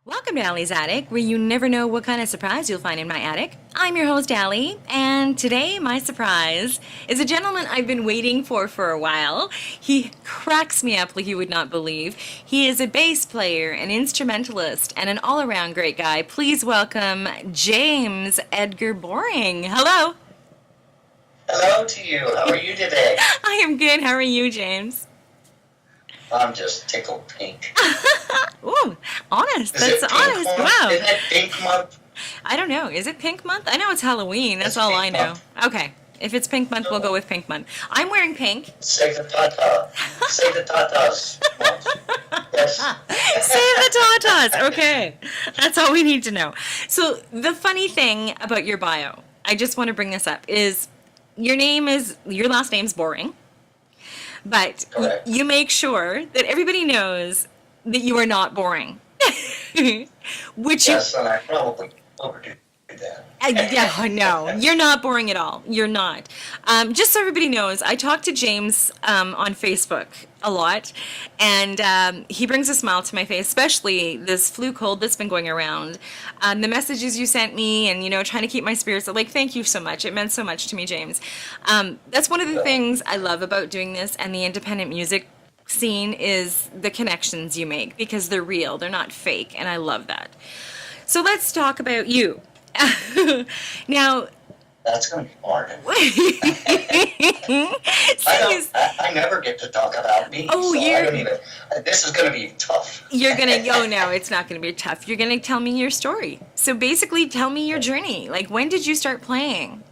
Welcome to Allie's Attic, where you never know what kind of surprise you'll find in my attic. I'm your host, Allie, and today my surprise is a gentleman I've been waiting for a while. He cracks me up like you would not believe. He is a bass player, an instrumentalist, and an all-around great guy. Please welcome James Edgar Boring. Hello. Hello to you. How are you today? I am good. How are you, James? I'm just tickled pink. Ooh, honest. Is That's it pink honest. month? Wow. Isn't it pink month? I don't know. Is it Pink Month? I know it's Halloween. That's It's all Pink I know. Month. Okay. If it's Pink Month, we'll go with Pink Month. I'm wearing pink. Say the tata. Say the tatas month. Yes. Say the tatas. Okay. That's all we need to know. So, the funny thing about your bio, I just want to bring this up, is your last name's Boring, but Correct. you make sure that everybody knows that you are not boring. Which you Yes, and I probably overdo that. Yeah, no, you're not boring at all. You're not. Just so everybody knows, I talk to James on Facebook a lot, and he brings a smile to my face, especially this flu cold that's been going around. The messages you sent me, and trying to keep my spirits up. Like, thank you so much. It meant so much to me, James. That's one of the things I love about doing this and the independent music scene is the connections you make because they're real. They're not fake, and I love that. So let's talk about you. Now, That's going to be hard. since I never get to talk about me, Oh, so I you're- don't even. This is going to be tough. you're gonna go, no, it's not gonna be tough. You're gonna tell me your story. So basically, tell me your journey. Like, when did you start playing?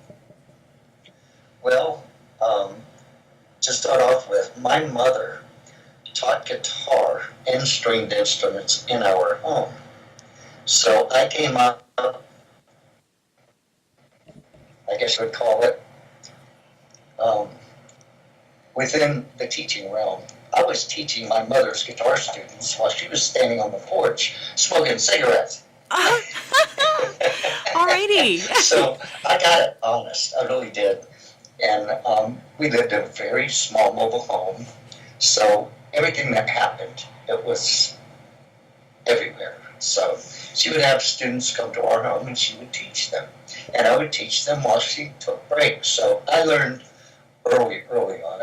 Well, to start off with, my mother taught guitar and stringed instruments in our home. So I came up, I guess you would call it, within the teaching realm. I was teaching my mother's guitar students while she was standing on the porch smoking cigarettes. Alrighty. So I got it honest, I really did. And we lived in a very small mobile home. So everything that happened, it was everywhere. So she would have students come to our home and she would teach them. And I would teach them while she took breaks. So I learned early on.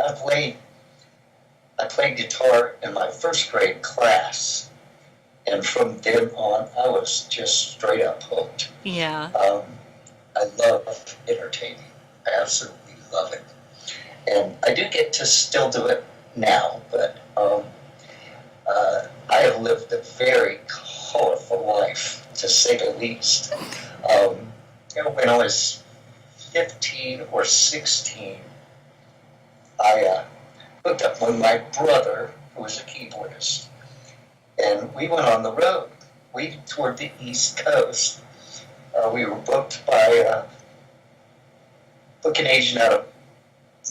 I played guitar in my first grade class. And from then on, I was just straight up hooked. Yeah. I love entertaining. I absolutely love it. And I do get to still do it now, but I have lived a very colorful life, to say the least. When I was 15 or 16, I hooked up with my brother, who was a keyboardist, and we went on the road. We toured the East Coast. We were booked by a booking agent out of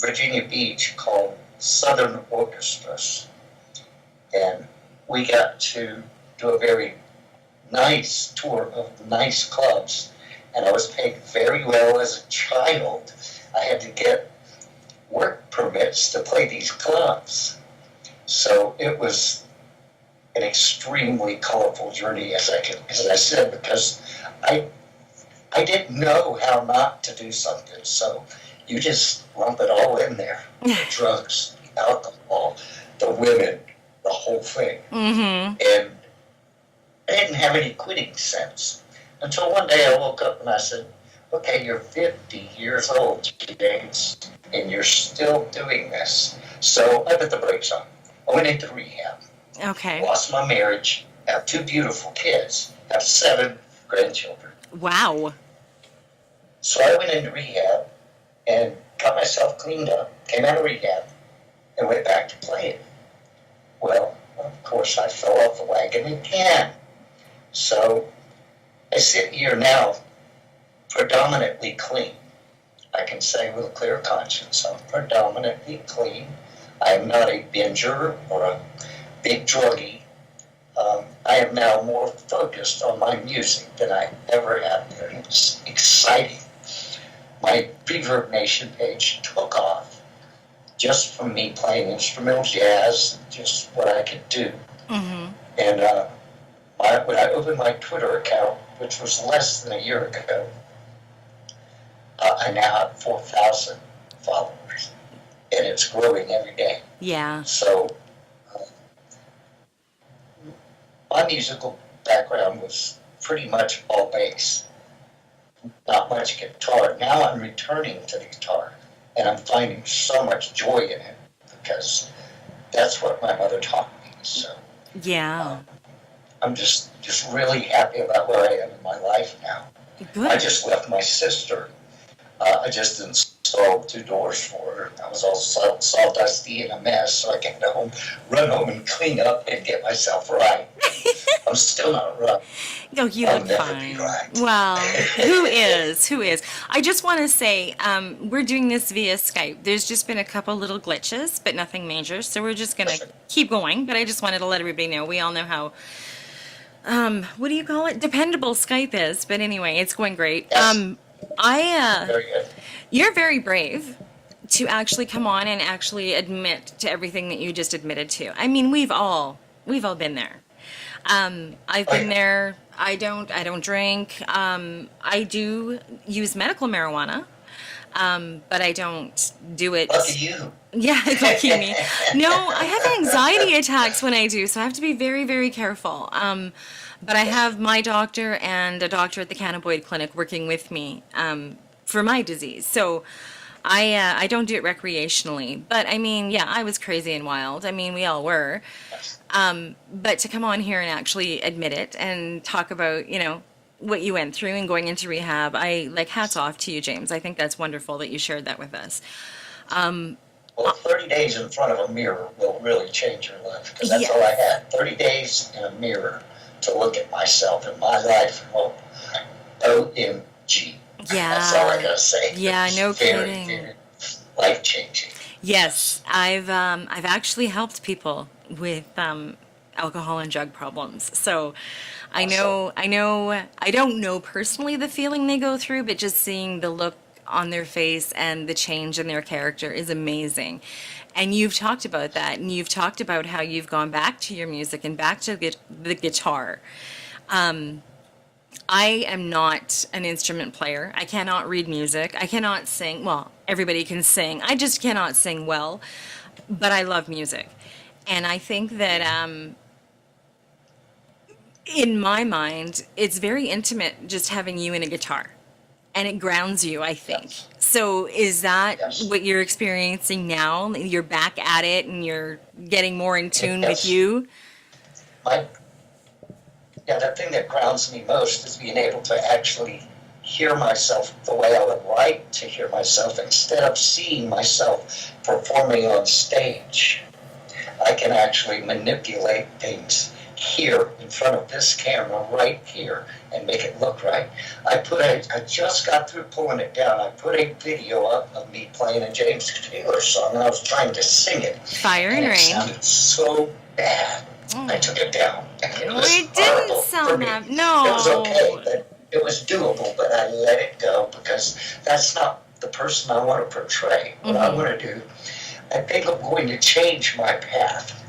Virginia Beach called Southern Orchestras. And we got to do a very nice tour of nice clubs. And I was paid very well as a child. I had to get work permits to play these clubs. So it was an extremely colorful journey, as I said, because I didn't know how not to do something. So you just lump it all in there. The drugs, the alcohol, the women, the whole thing. Mm-hmm. And I didn't have any quitting sense. Until one day I woke up and I said, okay, you're 50 years old, James, and you're still doing this. So I put the brakes on. I went into rehab. Okay. Lost my marriage, have 2 beautiful kids, have 7 grandchildren. Wow. So I went into rehab and got myself cleaned up, came out of rehab, and went back to playing. Well, of course, I fell off the wagon again. So I sit here now predominantly clean. I can say with a clear conscience, I'm predominantly clean. I am not a binger or a big druggie. I am now more focused on my music than I ever have been. It's exciting. My Reverb Nation page took off just from me playing instrumental jazz, just what I could do. Mm-hmm. And when I opened my Twitter account, which was less than a year ago, I now have 4,000 followers, and it's growing every day. Yeah. So my musical background was pretty much all bass, not much guitar. Now I'm returning to the guitar, and I'm finding so much joy in it because that's what my mother taught me. So Yeah. I'm just really happy about where I am in my life now. I Good. just left my sister. I just installed 2 doors for her. I was all sawdusty and a mess, so I came home, run home and clean up and get myself right. I'm still not right. No, you I'll look never fine. be right. Well, who is? Who is? I just want to say we're doing this via Skype. There's just been a couple little glitches, but nothing major. So we're just going to keep going. But I just wanted to let everybody know. We all know how, what do you call it? Dependable Skype is. But anyway, it's going great. Yes. I Very good. You're very brave to actually come on and actually admit to everything that you just admitted to. I mean, we've all been there. I've been there. I don't drink. I do use medical marijuana, but I don't do it. Lucky you. Yeah, lucky me. No, I have anxiety attacks when I do, so I have to be very, very careful. But I have my doctor and a doctor at the Cannabinoid Clinic working with me for my disease. So I don't do it recreationally. But I mean, yeah, I was crazy and wild. I mean, we all were. But to come on here and actually admit it and talk about, what you went through and going into rehab, I like hats off to you, James. I think that's wonderful that you shared that with us. Well, 30 days in front of a mirror will really change your life because that's all I had. 30 days in a mirror to look at myself and my life. Well, OMG. That's all I gotta say. Yeah, no very, kidding. very life changing. Yes, I've actually helped people with alcohol and drug problems. So I know I don't know personally the feeling they go through, but just seeing the look on their face and the change in their character is amazing. And you've talked about that, and you've talked about how you've gone back to your music and back to the guitar. I am not an instrument player. I cannot read music. I cannot sing. Well, everybody can sing. I just cannot sing well, but I love music. And I think that in my mind, it's very intimate just having you and a guitar. And it grounds you, I think. Yes. So is that Yes. what you're experiencing now? You're back at it and you're getting more in tune with Yes. you? My, the thing that grounds me most is being able to actually hear myself the way I would like to hear myself instead of seeing myself performing on stage. I can actually manipulate things here in front of this camera right here and make it look right. I just got through pulling it down. I put a video up of me playing a James Taylor song and I was trying to sing it. Fire and And it Rain. sounded so bad. I took it down. It was It didn't horrible for sound me. that. No. It was okay, but it was doable, but I let it go because that's not the person I want to portray. What I want to do, I think I'm going to change my path.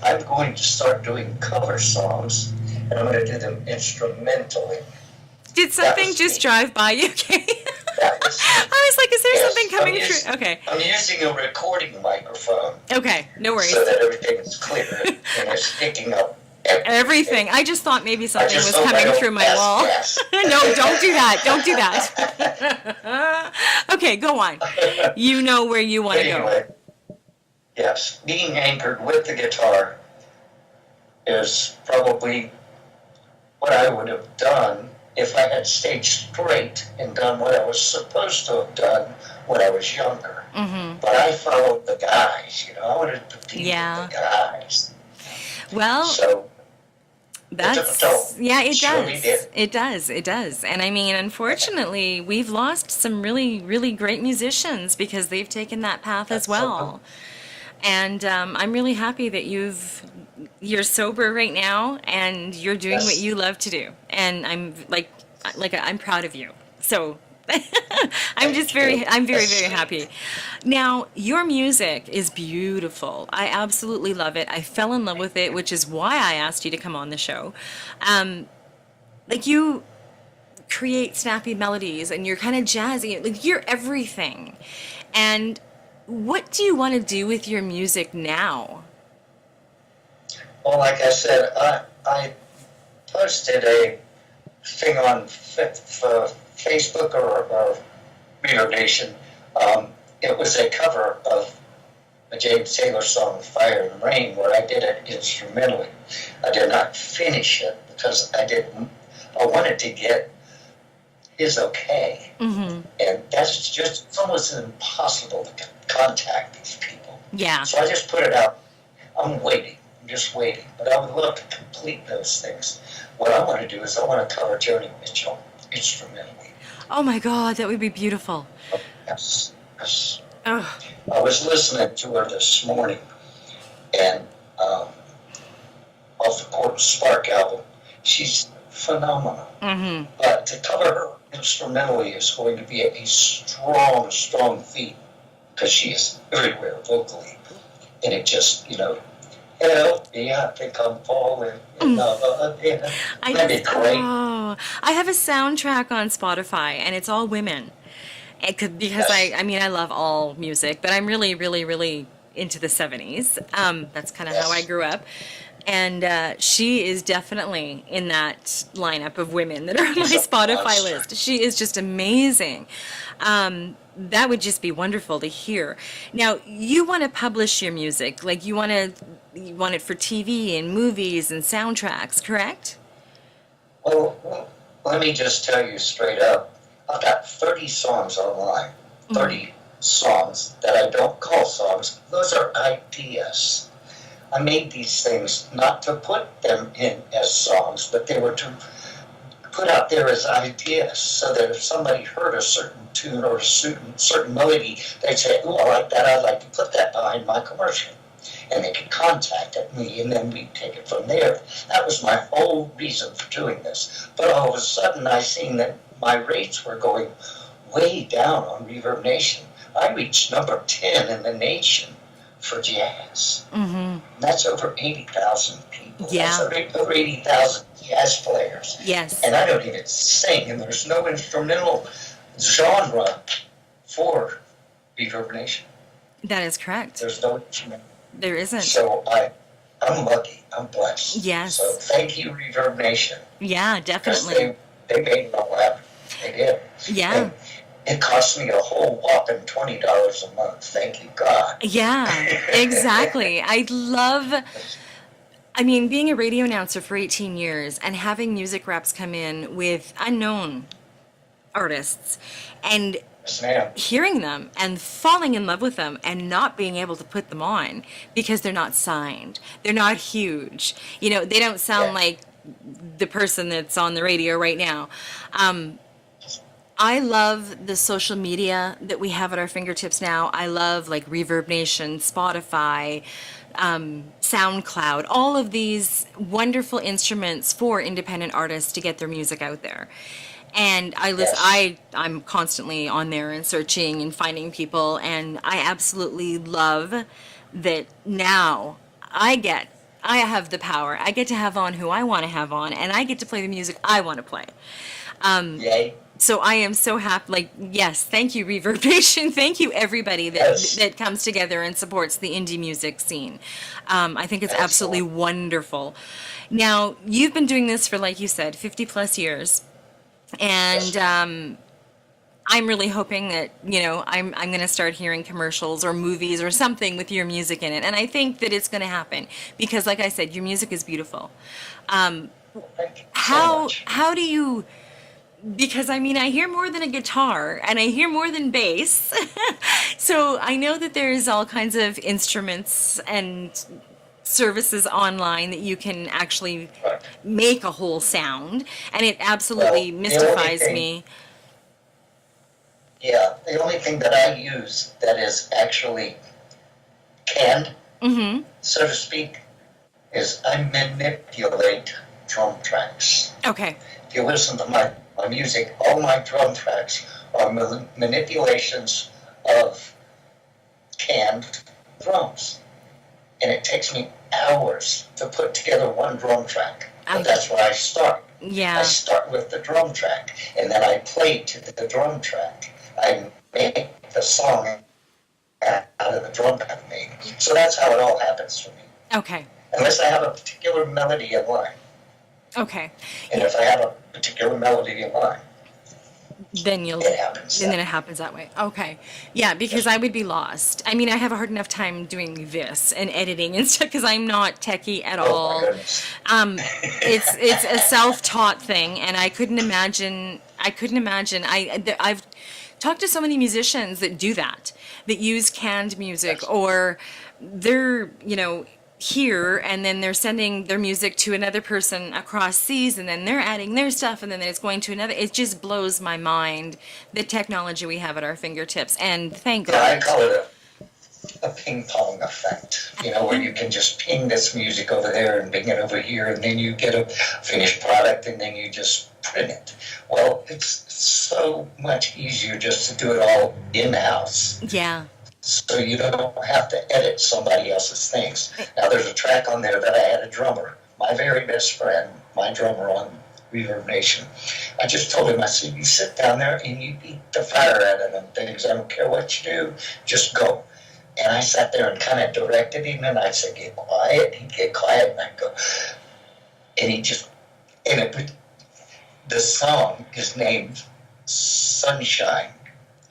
I'm going to start doing cover songs, and I'm going to do them instrumentally. Did something was just me. drive by you? Okay. That was I was like, is there Yes, something coming I'm through? using- Okay. I'm using a recording microphone Okay. No worries. so that everything is clear and it's picking up Everything. I just thought maybe I something just was hope I coming don't through my pass wall. gas. No, don't do that. Don't do that. Okay, go on. You know where you want to go. Anyway, yes, being anchored with the guitar is probably what I would have done if I had stayed straight and done what I was supposed to have done when I was younger. Mm-hmm. But I followed the guys, I wanted to be Yeah. with the guys. Well, So that's, toll. yeah, it Surely does. did. It does. It does. And I mean, unfortunately, we've lost some really, really great musicians because they've taken that path as That's so well. And I'm really happy that you're sober right now and you're doing Yes. what you love to do. And I'm like I'm proud of you. So I'm very, very happy. Now, your music is beautiful. I absolutely love it. I fell in love with it, which is why I asked you to come on the show. Like you create snappy melodies and you're kind of jazzy, like you're everything. And what do you want to do with your music now? Well, like I said, I posted a thing on Facebook or Reader Nation. It was a cover of a James Taylor song, Fire and Rain, where I did it instrumentally. I did not finish it because I wanted to get his okay. And that's just, it's almost impossible to contact these people. Yeah. So I just put it out. I'm waiting. I'm just waiting. But I would love to complete those things. What I want to do is I want to cover Joni Mitchell instrumentally. Oh my God, that would be beautiful. Yes. Yes. Oh. I was listening to her this morning, and off the Court Spark album, she's phenomenal. But to cover her instrumentally is going to be a strong feat, because she is everywhere vocally. And it just, help me, I think I'm falling in love again. That'd be great. Oh, I have a soundtrack on Spotify, and it's all women. Because I love all music, but I'm really, really, really into the 70s. That's kind of how I grew up. And she is definitely in that lineup of women that are on my Spotify list. She is just amazing. That would just be wonderful to hear. Now, you want to publish your music, like you want it for TV and movies and soundtracks, correct? Well, let me just tell you straight up. I've got 30 songs online, 30 songs that I don't call songs. Those are ideas. I made these things not to put them in as songs, but they were to put out there as ideas, so that if somebody heard a certain tune or a certain melody, they'd say, "Oh, I like that. I'd like to put that behind my commercial." And they could contact me, and then we'd take it from there. That was my whole reason for doing this. But all of a sudden, I seen that my rates were going way down on Reverb Nation. I reached number 10 in the nation for jazz. That's over 80,000 people. Yeah. That's over 80,000 jazz players. Yes. And I don't even sing, and there's no instrumental genre for Reverb Nation. That is correct. There's no instrumental. There isn't. So I'm lucky. I'm blessed. Yes. So thank you, Reverb Nation. Yeah, Because definitely. they made it all happen. They did. Yeah. And it cost me a whole whopping $20 a month. Thank you, God. Yeah, exactly. Being a radio announcer for 18 years and having music reps come in with unknown artists and Yes, ma'am. hearing them and falling in love with them and not being able to put them on because they're not signed. They're not huge. They don't sound like the person that's on the radio right now. I love the social media that we have at our fingertips now. I love like Reverb Nation, Spotify, SoundCloud, all of these wonderful instruments for independent artists to get their music out there. And I'm constantly on there and searching and finding people, and I absolutely love that now I have the power. I get to have on who I want to have on, and I get to play the music I want to play. Yay. So I am so happy. Yes, thank you, Reverb Nation. Thank you, everybody that comes together and supports the indie music scene. I think it's absolutely wonderful. Now, you've been doing this for, like you said, 50 plus years. And I'm really hoping that, I'm going to start hearing commercials or movies or something with your music in it. And I think that it's going to happen because, like I said, your music is beautiful. Thank you so much. How do you... Because I hear more than a guitar and I hear more than bass. So I know that there's all kinds of instruments and services online that you can actually make a whole sound, and it absolutely mystifies me. Yeah, the only thing that I use that is actually canned, so to speak, is I manipulate drum tracks. Okay. If you listen to my my music, all my drum tracks are manipulations of canned drums. And it takes me hours to put together one drum track. But that's where I start. Yeah. I start with the drum track, and then I play to the drum track. I make the song out of the drum I've made. So that's how it all happens for me. Okay. Unless I have a particular melody in mind. Okay. And if I have a particular melody in mind, Then you'll, it happens. and then it happens that way. Okay. Yeah, because I would be lost. I mean, I have a hard enough time doing this and editing and stuff because I'm not techie at Oh my all. goodness. It's a self-taught thing, and I couldn't imagine. I've talked to so many musicians that do that, that use canned music, Yes. or they're here, and then they're sending their music to another person across seas, and then they're adding their stuff, and then it's going to another. It just blows my mind, the technology we have at our fingertips, and thank Yeah, I God. call it a ping pong effect, where you can just ping this music over there and ping it over here, and then you get a finished product, and then you just print it. Well, it's so much easier just to do it all in-house, Yeah. so you don't have to edit somebody else's things. Now, there's a track on there that I had a drummer, my very best friend, my drummer on Reverb Nation. I just told him, I said, you sit down there and you eat the fire out of them things. I don't care what you do, just go. And I sat there and kind of directed him, and I said, get quiet. He'd get quiet, and I'd go, and he just, the song is named Sunshine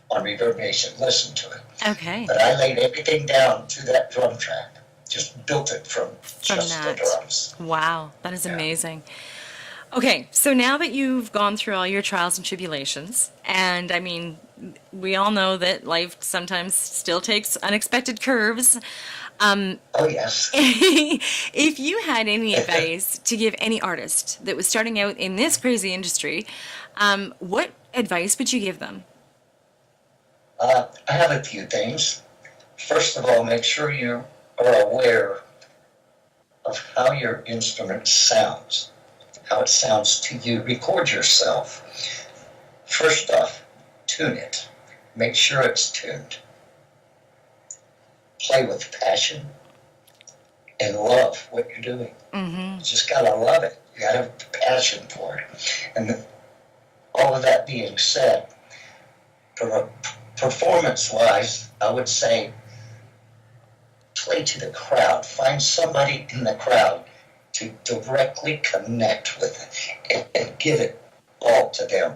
on Reverb Nation. Listen to it. Okay. But I laid everything down to that drum track, just built it from just that. the drums. Wow, that is Yeah. amazing. Okay, so now that you've gone through all your trials and tribulations, and I mean, we all know that life sometimes still takes unexpected curves. Oh, yes. If you had any advice to give any artist that was starting out in this crazy industry, what advice would you give them? I have a few things. First of all, make sure you are aware of how your instrument sounds, how it sounds to you. Record yourself. First off, tune it. Make sure it's tuned. Play with passion and love what you're doing. Mm-hmm. You just gotta love it. You gotta have passion for it. And all of that being said, performance-wise, I would say play to the crowd. Find somebody in the crowd to directly connect with it and give it all to them.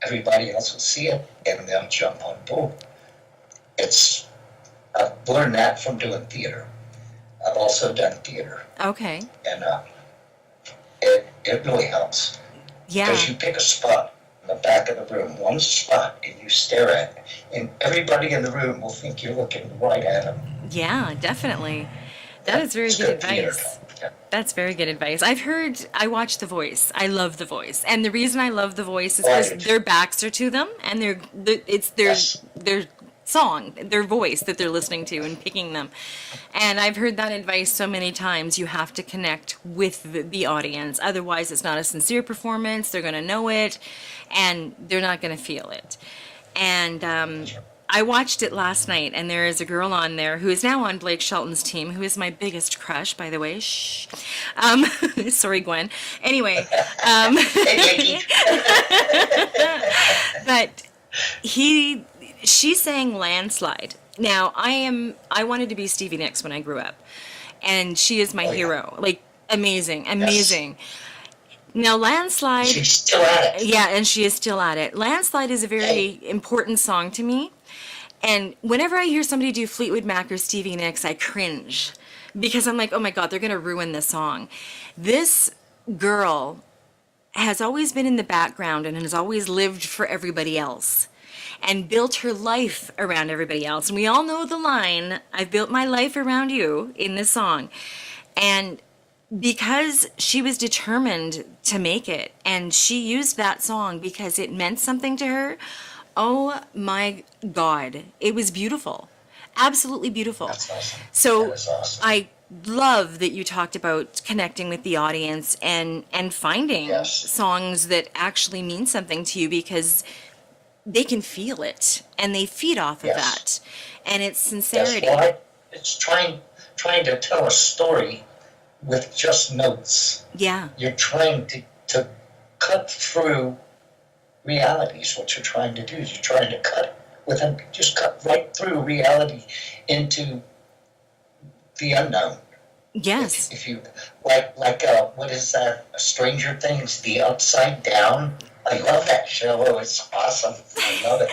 Everybody else will see it and they'll jump on board. I've learned that from doing theater. I've also done theater, Okay. and it really helps. Yeah. Because you pick a spot in the back of the room, one spot, and you stare at it, and everybody in the room will think you're looking right at them. Yeah, definitely. That is very It's good theater. advice. Yeah. That's very good advice. I watch The Voice. I love The Voice. And the reason I love The Voice is because Right. their backs are to them, and it's Yes. their song, their voice that they're listening to and picking them. And I've heard that advice so many times. You have to connect with the audience. Otherwise, it's not a sincere performance. They're going to know it, and they're not going to feel it. And I watched it last night, and there is a girl on there who is now on Blake Shelton's team, who is my biggest crush, by the way. Shh. Sorry, Gwen. Anyway, Hey, Jakey. but she sang Landslide. Now, I wanted to be Stevie Nicks when I grew up, and she is my Oh, yeah. hero. Like, amazing. Now, Landslide. She's still at it. Yeah, and she is still at it. Landslide is a very important song to me. And whenever I hear somebody do Fleetwood Mac or Stevie Nicks, I cringe because I'm like, oh my God, they're going to ruin this song. This girl has always been in the background and has always lived for everybody else and built her life around everybody else. And we all know the line, I've built my life around you, in this song. And because she was determined to make it, and she used that song because it meant something to her, oh my God, it was beautiful. Absolutely beautiful. That's awesome. So That is awesome. I love that you talked about connecting with the audience and finding Yes. songs that actually mean something to you because they can feel it and they feed off of Yes. that. And it's That's sincerity. why it's trying to tell a story with just notes. Yeah. You're trying to cut through reality is what you're trying to do. You're trying to just cut right through reality into the unknown. Yes. If you like what is that? Stranger Things, The Upside Down. I love that show. Oh, it's awesome. I love it.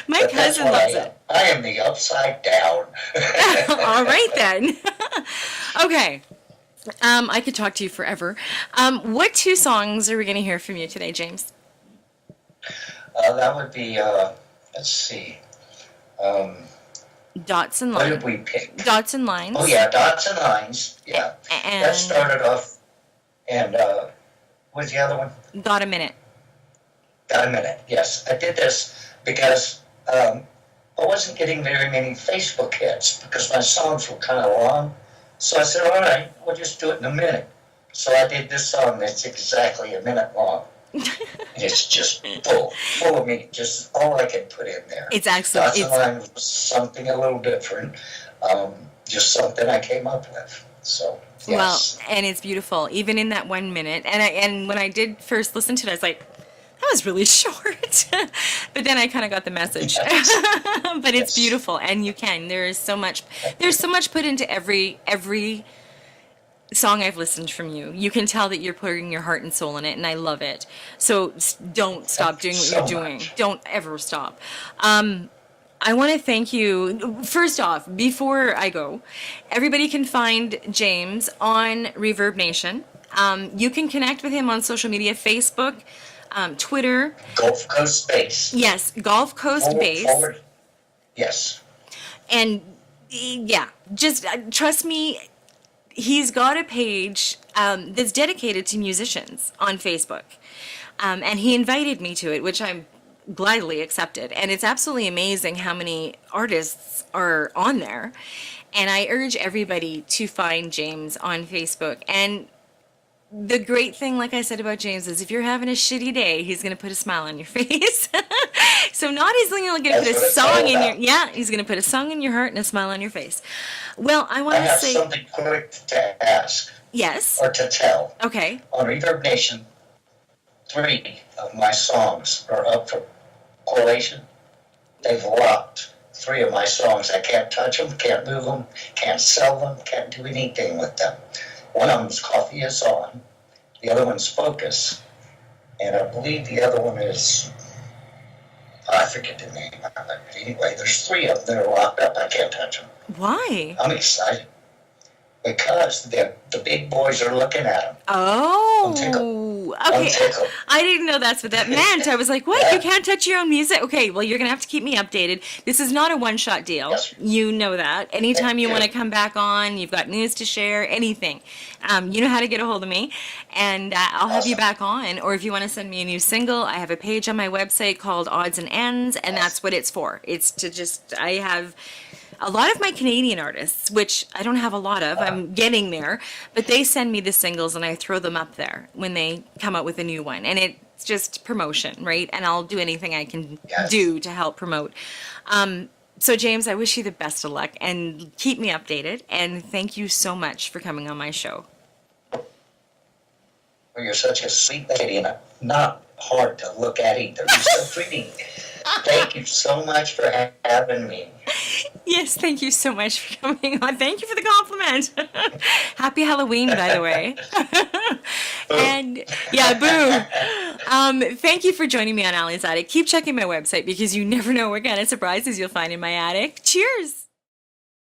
My But that's cousin what loves I it. am. I am the Upside Down. All right then. Okay. I could talk to you forever. What two songs are we going to hear from you today, James? That would be. Let's see. Dots and What lines. did we pick? Dots and lines. Oh yeah, Dots and Lines. Yeah, that And started off. And what's the other one? got a minute. Got a minute. Yes, I did this because I wasn't getting very many Facebook hits because my songs were kind of long. So I said, all right, we'll just do it in a minute. So I did this song that's exactly a minute long. And it's just full of me, just all I could put in there. It's excellent. Dots and Lines was something a little different, just something I came up with. So, yes. Well, and it's beautiful, even in that 1 minute. And when I did first listen to it, I was like, that was really short. But then I kind of got the message. But it's Yes. beautiful, and you can. There's so much put into every song I've listened from you. You can tell that you're putting your heart and soul in it, and I love it. So don't stop doing what so you're doing. much. Don't ever stop. I want to thank you. First off, before I go, everybody can find James on Reverb Nation. You can connect with him on social media, Facebook, Twitter. Gulf Coast Bass. Yes, Gulf Coast Bass. Forward. Yes. And yeah, just trust me, he's got a page that's dedicated to musicians on Facebook. And he invited me to it, which I'm gladly accepted. And it's absolutely amazing how many artists are on there. And I urge everybody to find James on Facebook. And the great thing, like I said about James, is if you're having a shitty day, he's going to put a smile on your face. So not he's only going to put a That's what it's song all in your, about. yeah, he's going to put a song in your heart and a smile on your face. Well, I I want to have say, something quick to ask yes, or to tell. okay, On Reverb Nation, 3 of my songs are up for collation. They've locked 3 of my songs. I can't touch them, can't move them, can't sell them, can't do anything with them. One of them's Coffee is On. The other one's Focus. And I believe the other one is, I forget the name of it. But anyway, there's 3 of them that are locked up. I can't touch them. why? I'm excited because the big boys are looking at them. Oh, I'm okay. tickled. I didn't know that's what that meant. I was like, what? Yeah. You can't touch your own music? Okay, well, you're going to have to keep me updated. This is not a one-shot deal. Yes. You know that. Anytime you Yeah. want to come back on, you've got news to share, anything, you know how to get a hold of me, and I'll have you Awesome. back on. Or if you want to send me a new single, I have a page on my website called Odds and Ends, and that's what it's for. It's to just, I have a lot of my Canadian artists, which I don't have a lot of, I'm getting there, but they send me the singles and I throw them up there when they come out with a new one. And it's just promotion, right? And I'll do anything I can Yes. do to help promote. So James, I wish you the best of luck and keep me updated. And thank you so much for coming on my show. Well, you're such a sweet lady and not hard to look at either. You're so pretty. Thank you so much for having me. Yes, thank you so much for coming on. Thank you for the compliment. Happy Halloween, by the way. And yeah, boo. Thank you for joining me on Ali's Attic. Keep checking my website because you never know what kind of surprises you'll find in my attic. Cheers.